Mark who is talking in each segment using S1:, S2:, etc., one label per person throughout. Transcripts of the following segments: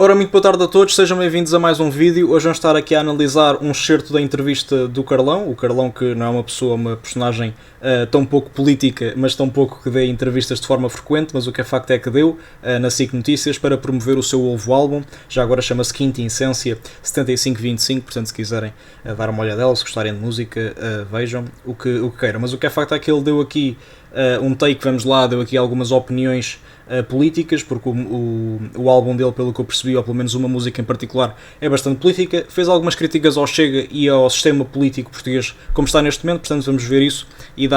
S1: Ora, muito boa tarde a todos, sejam bem-vindos a mais um vídeo. Hoje vamos estar aqui a analisar um excerto da entrevista do Carlão. O Carlão, que não é uma pessoa, uma personagem tão pouco política, mas tão pouco que dê entrevistas de forma frequente, mas o que é facto é que deu na SIC Notícias para promover o seu novo álbum. Já agora chama-se Quinta Essência 7525, portanto se quiserem dar uma olhadela, se gostarem de música, vejam o que queiram. Mas o que é facto é que ele deu aqui um take, vamos lá, deu aqui algumas opiniões políticas, porque o álbum dele, pelo que eu percebi, ou pelo menos uma música em particular, é bastante política. Fez algumas críticas ao Chega e ao sistema político português como está neste momento, portanto vamos ver isso e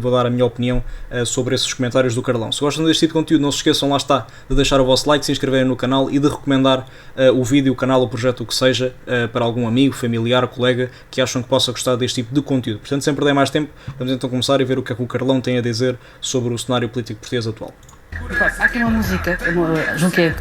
S1: vou dar a minha opinião sobre esses comentários do Carlão. Se gostam deste tipo de conteúdo, não se esqueçam, lá está, de deixar o vosso like, se inscreverem no canal e de recomendar o vídeo, o canal, o projeto, o que seja, para algum amigo, familiar, colega que acham que possa gostar deste tipo de conteúdo. Portanto, sem perder mais tempo, vamos então começar a ver o que é que o Carlão tem a dizer sobre o cenário político português atual.
S2: Há aqui uma música, julgo que é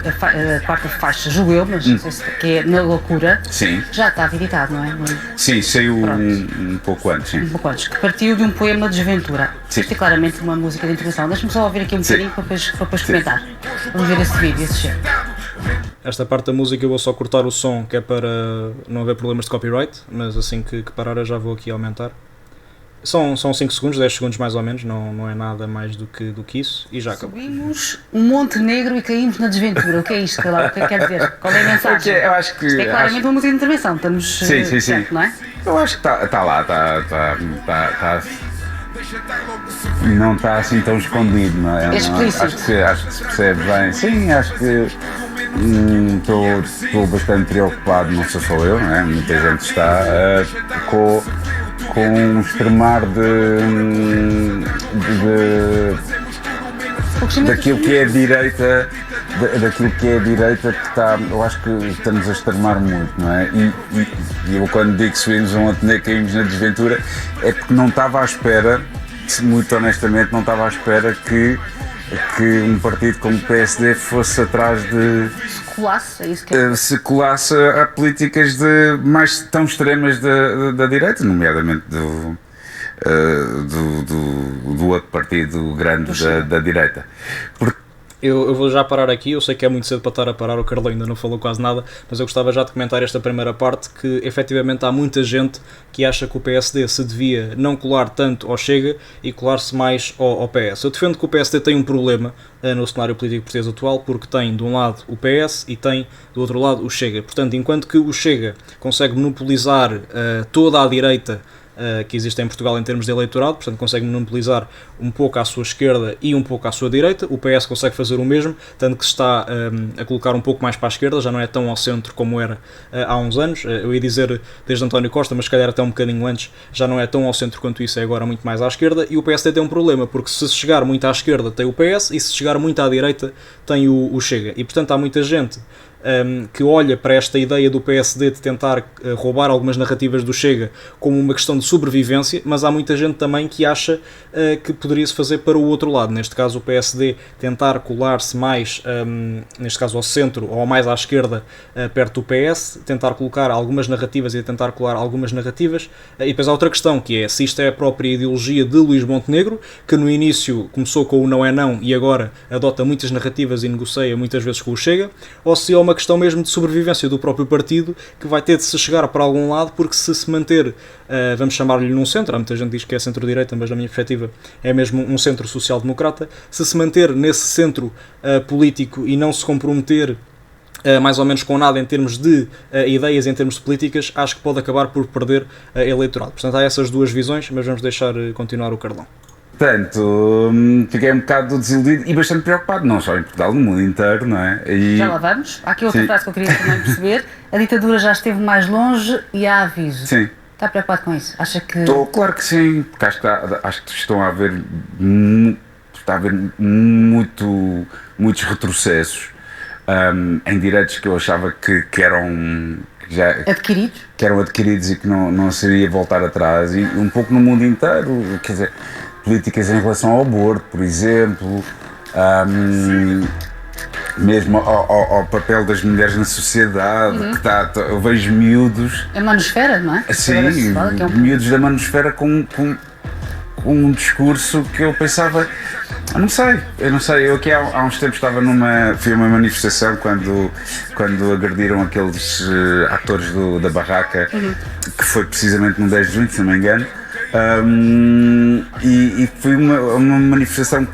S2: a quarta faixa, julgo eu, mas não sei se que é Na Loucura.
S3: Sim.
S2: Já estava editado, não é?
S3: Sim, saiu um pouco antes, sim.
S2: Um pouco antes, que partiu de um poema de desventura.
S3: Sim.
S2: Isto é claramente uma música de introdução. Deixa-me só ouvir aqui um bocadinho para depois comentar. Vamos ver esse vídeo, esse cheiro.
S1: Esta parte da música eu vou só cortar o som, que é para não haver problemas de copyright, mas assim que parar eu já vou aqui aumentar. São 5 segundos, 10 segundos mais ou menos, não é nada mais do que isso, e já acabou.
S2: Subimos um Monte Negro e caímos na desventura. O que é isto, Carlão? O que é que quer dizer? Qual é a mensagem?
S3: Eu acho que...
S2: Isto é claramente uma música de intervenção, estamos
S3: Sim.
S2: certo, não é?
S3: Eu acho que está lá, não está assim tão escondido, não é?
S2: É explícito.
S3: Acho que se percebe bem. Sim, acho que estou bastante preocupado, não sou só eu, não é? Muita gente está com um extremar daquilo que é a direita, que está, eu acho que estamos a extremar muito, não é? E eu quando digo que subimos um Monte Negro, caímos na desventura, é porque não estava à espera, muito honestamente, não estava à espera que um partido como o PSD fosse atrás de...
S2: Colasse, é isso que é.
S3: se colasse a políticas mais tão extremas da direita, nomeadamente do outro partido grande da direita.
S1: Eu vou já parar aqui, eu sei que é muito cedo para estar a parar, o Carlão ainda não falou quase nada, mas eu gostava já de comentar esta primeira parte, que efetivamente há muita gente que acha que o PSD se devia não colar tanto ao Chega e colar-se mais ao PS. Eu defendo que o PSD tem um problema no cenário político português atual, porque tem de um lado o PS e tem do outro lado o Chega. Portanto, enquanto que o Chega consegue monopolizar toda a direita que existe em Portugal em termos de eleitorado, portanto consegue monopolizar um pouco à sua esquerda e um pouco à sua direita. O PS consegue fazer o mesmo, tanto que se está a colocar um pouco mais para a esquerda, já não é tão ao centro como era há uns anos. Eu ia dizer desde António Costa, mas se calhar até um bocadinho antes, já não é tão ao centro quanto isso, é agora muito mais à esquerda. E o PSD tem um problema, porque se chegar muito à esquerda tem o PS e se chegar muito à direita tem o Chega. E portanto há muita gente que olha para esta ideia do PSD de tentar roubar algumas narrativas do Chega como uma questão de sobrevivência, mas há muita gente também que acha que poderia-se fazer para o outro lado, neste caso o PSD tentar colar-se mais, neste caso ao centro ou mais à esquerda, perto do PS, tentar colocar algumas narrativas e tentar colar algumas narrativas, e depois há outra questão, que é se isto é a própria ideologia de Luís Montenegro, que no início começou com o não é não e agora adota muitas narrativas e negocia muitas vezes com o Chega, ou se é uma questão mesmo de sobrevivência do próprio partido, que vai ter de se chegar para algum lado, porque se manter, vamos chamar-lhe num centro, há muita gente que diz que é centro-direita, mas na minha perspectiva é mesmo um centro social-democrata, se manter nesse centro político e não se comprometer mais ou menos com nada em termos de ideias, em termos de políticas, acho que pode acabar por perder eleitorado. Portanto, há essas duas visões, mas vamos deixar continuar o Carlão.
S3: Portanto, fiquei um bocado desiludido e bastante preocupado, não só em Portugal, no mundo inteiro, não é?
S2: Já lá vamos. Há aqui outra frase que eu queria também perceber. A ditadura já esteve mais longe e há aviso.
S3: Sim.
S2: Está preocupado com isso? Acha que...
S3: Estou, claro que sim, porque acho que estão a haver, muitos retrocessos em direitos que eu achava que eram...
S2: adquiridos?
S3: Que eram adquiridos e que não seria voltar atrás, e um pouco no mundo inteiro, quer dizer, políticas em relação ao aborto, por exemplo, mesmo ao papel das mulheres na sociedade, que eu vejo miúdos...
S2: A manosfera, não é?
S3: Sim, miúdos da manosfera com um discurso que eu pensava, Eu não sei, eu aqui há uns tempos fui a uma manifestação quando agrediram aqueles atores da Barraca, que foi precisamente no 10 de junho, se não me engano, e foi uma manifestação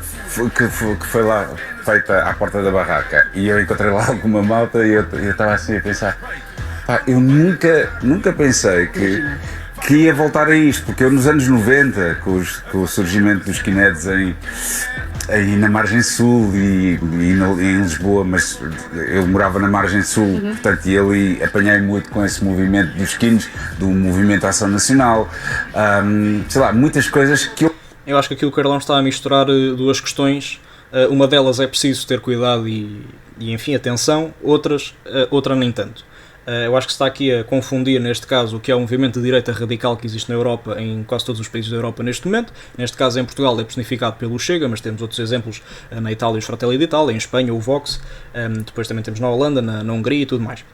S3: que foi lá feita à porta da Barraca, e eu encontrei lá alguma malta e eu estava assim a pensar, pá, eu nunca pensei que ia voltar a isto, porque eu nos anos 90, com o surgimento dos skinheads aí na margem sul e em Lisboa, mas eu morava na margem sul, portanto, e ali apanhei muito com esse movimento dos skins, do movimento Ação Nacional, sei lá, muitas coisas que
S1: Eu acho que aqui o Carlão está a misturar duas questões. Uma delas é preciso ter cuidado e enfim, atenção, outra nem tanto. Eu acho que se está aqui a confundir, neste caso, o que é o movimento de direita radical que existe na Europa, em quase todos os países da Europa neste momento. Neste caso, em Portugal, é personificado pelo Chega, mas temos outros exemplos na Itália, os Fratelli d'Italia, em Espanha, o Vox, depois também temos na Holanda, na Hungria e tudo mais.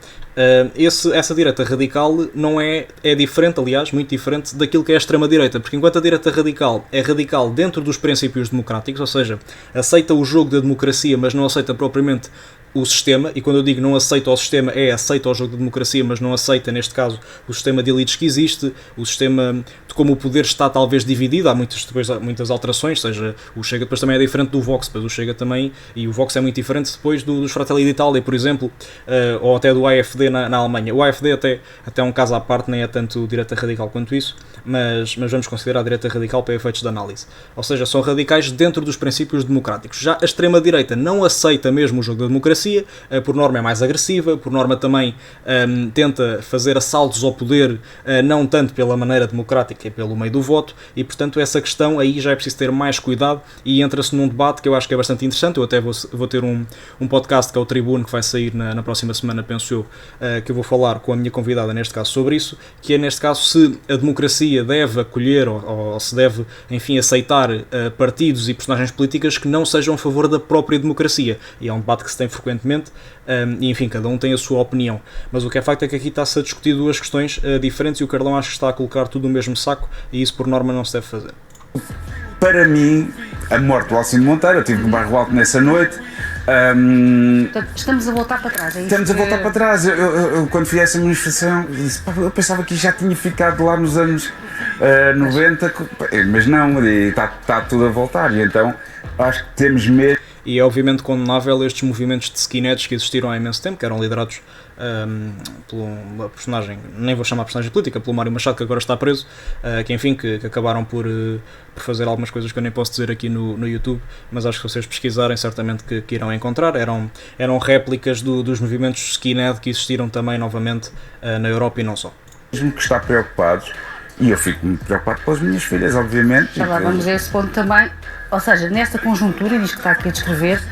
S1: Essa direita radical não é diferente, aliás, muito diferente daquilo que é a extrema-direita, porque enquanto a direita radical é radical dentro dos princípios democráticos, ou seja, aceita o jogo da democracia, mas não aceita propriamente o sistema, e quando eu digo não aceita o sistema, aceita o jogo da democracia, mas não aceita, neste caso, o sistema de elites que existe, o sistema de como o poder está talvez dividido, há muitas alterações, seja, o Chega depois também é diferente do Vox, depois o Chega também, e o Vox é muito diferente depois dos Fratelli d'Italia, por exemplo, ou até do AfD na Alemanha. O AfD até é um caso à parte, nem é tanto direita radical quanto isso, mas vamos considerar a direita radical para efeitos de análise. Ou seja, são radicais dentro dos princípios democráticos. Já a extrema-direita não aceita mesmo o jogo da democracia, por norma é mais agressiva, por norma também tenta fazer assaltos ao poder, não tanto pela maneira democrática e pelo meio do voto, e portanto essa questão aí já é preciso ter mais cuidado e entra-se num debate que eu acho que é bastante interessante. Eu até vou ter um podcast que é o Tribuno, que vai sair na próxima semana, penso eu, que eu vou falar com a minha convidada neste caso sobre isso, que é neste caso se a democracia deve acolher ou se deve, enfim, aceitar partidos e personagens políticas que não sejam a favor da própria democracia, e é um debate que se tem frequentemente, e enfim, cada um tem a sua opinião, mas o que é facto é que aqui está-se a discutir duas questões diferentes e o Carlão acho que está a colocar tudo no mesmo saco e isso por norma não se deve fazer.
S3: Para mim, a morte do Alcino Monteiro, eu estive no Bairro Alto nessa noite.
S2: Portanto, estamos a voltar para trás, é isso?
S3: Estamos a voltar para trás. Eu quando fui a essa manifestação, eu pensava que já tinha ficado lá nos anos 90, mas não, está tudo a voltar, e então acho que temos mesmo.
S1: E é obviamente condenável estes movimentos de skinheads que existiram há imenso tempo, que eram liderados por uma personagem, nem vou chamar personagem política, pelo Mário Machado, que agora está preso, que enfim, que acabaram por fazer algumas coisas que eu nem posso dizer aqui no YouTube, mas acho que se vocês pesquisarem certamente que irão encontrar, eram réplicas dos movimentos skinhead que existiram também novamente na Europa e não só.
S3: Mesmo que está preocupados, e eu fico muito preocupado com as minhas filhas, obviamente.
S2: Já lá vamos a esse ponto também, ou seja, nesta conjuntura, e diz que está aqui a descrever,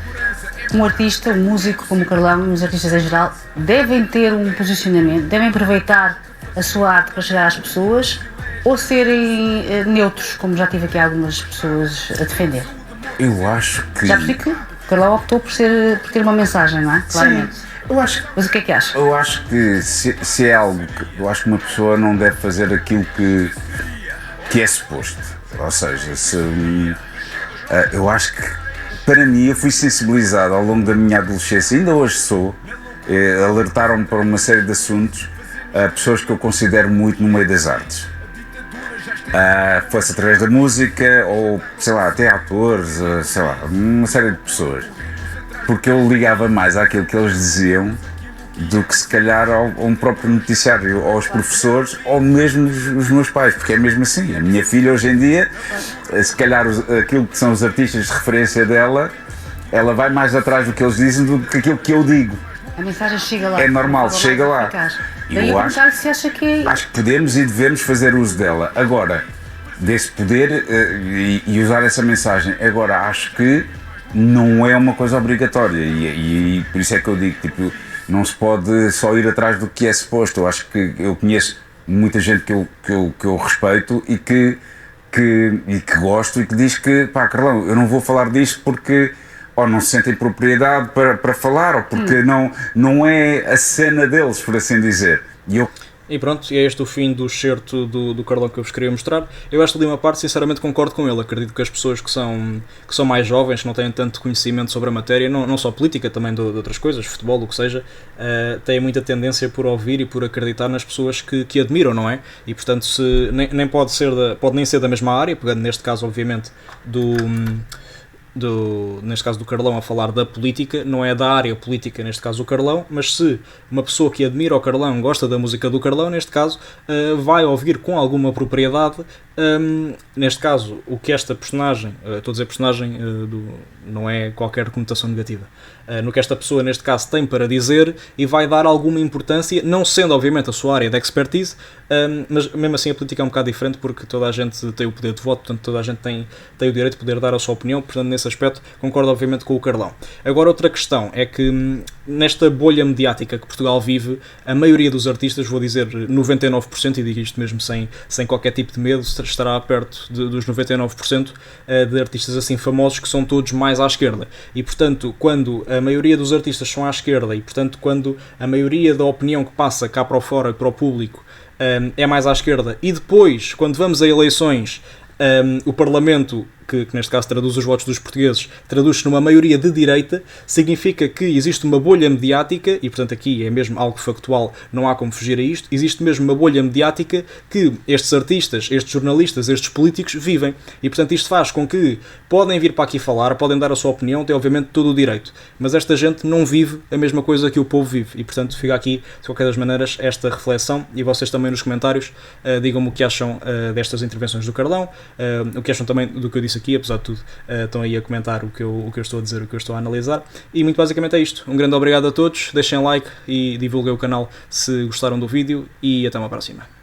S2: um artista, um músico como o Carlão, os artistas em geral, devem ter um posicionamento, devem aproveitar a sua arte para chegar às pessoas ou serem neutros, como já tive aqui algumas pessoas a defender.
S3: Eu acho que...
S2: Já percebi que o Carlão optou por ter uma mensagem, não é? Claramente.
S3: Sim. Eu acho,
S2: mas o que é que acha?
S3: Eu acho que se é algo que eu acho que uma pessoa não deve fazer aquilo que é suposto. Ou seja, eu acho que para mim eu fui sensibilizado ao longo da minha adolescência, ainda hoje sou, alertaram-me para uma série de assuntos, pessoas que eu considero muito no meio das artes. Fosse através da música ou, sei lá, até atores, sei lá, uma série de pessoas. Porque eu ligava mais àquilo que eles diziam do que se calhar a um próprio noticiário, aos professores ou mesmo os meus pais, porque é mesmo assim. A minha filha hoje em dia, se calhar aquilo que são os artistas de referência dela, ela vai mais atrás do que eles dizem do que aquilo que eu digo.
S2: A mensagem chega lá.
S3: É normal, chega lá.
S2: Eu acho que
S3: podemos e devemos fazer uso dela. Agora, desse poder e usar essa mensagem. Agora, acho que não é uma coisa obrigatória e por isso é que eu digo, tipo, não se pode só ir atrás do que é suposto. Eu acho que eu conheço muita gente que eu respeito e que gosto e que diz que, pá, Carlão, eu não vou falar disto porque ou não se sentem propriedade para falar ou porque não é a cena deles, por assim dizer.
S1: E pronto, é este o fim do excerto do Carlão que eu vos queria mostrar. Eu esta última parte, sinceramente, concordo com ele. Acredito que as pessoas que são mais jovens, que não têm tanto conhecimento sobre a matéria, não só política, também de outras coisas, futebol, o que seja, têm muita tendência por ouvir e por acreditar nas pessoas que admiram, não é? E portanto, nem pode nem ser da mesma área, pegando neste caso, obviamente, neste caso do Carlão a falar da política, não é da área política, neste caso o Carlão, mas se uma pessoa que admira o Carlão gosta da música do Carlão, neste caso, vai ouvir com alguma propriedade, neste caso, o que esta personagem, estou a dizer personagem, não é qualquer conotação negativa, no que esta pessoa, neste caso, tem para dizer e vai dar alguma importância, não sendo, obviamente, a sua área de expertise, mas mesmo assim a política é um bocado diferente porque toda a gente tem o poder de voto, portanto toda a gente tem o direito de poder dar a sua opinião, portanto nesse aspecto concordo obviamente com o Carlão. Agora outra questão é que nesta bolha mediática que Portugal vive, a maioria dos artistas, vou dizer 99%, e digo isto mesmo sem qualquer tipo de medo, estará perto dos 99% de artistas assim famosos que são todos mais à esquerda. E portanto, quando a maioria dos artistas são à esquerda e portanto quando a maioria da opinião que passa cá para fora e para o público é mais à esquerda, e depois, quando vamos a eleições, o Parlamento, que neste caso traduz os votos dos portugueses, traduz-se numa maioria de direita, significa que existe uma bolha mediática, e portanto aqui é mesmo algo factual, não há como fugir a isto, existe mesmo uma bolha mediática que estes artistas, estes jornalistas, estes políticos vivem, e portanto isto faz com que podem vir para aqui falar, podem dar a sua opinião, têm obviamente todo o direito, mas esta gente não vive a mesma coisa que o povo vive, e portanto fica aqui, de qualquer das maneiras, esta reflexão, e vocês também nos comentários digam-me o que acham destas intervenções do Carlão, o que acham também do que eu disse aqui, apesar de tudo, estão aí a comentar o que eu estou a dizer, o que eu estou a analisar, e muito basicamente é isto. Um grande obrigado a todos, deixem like e divulguem o canal se gostaram do vídeo, e até uma próxima.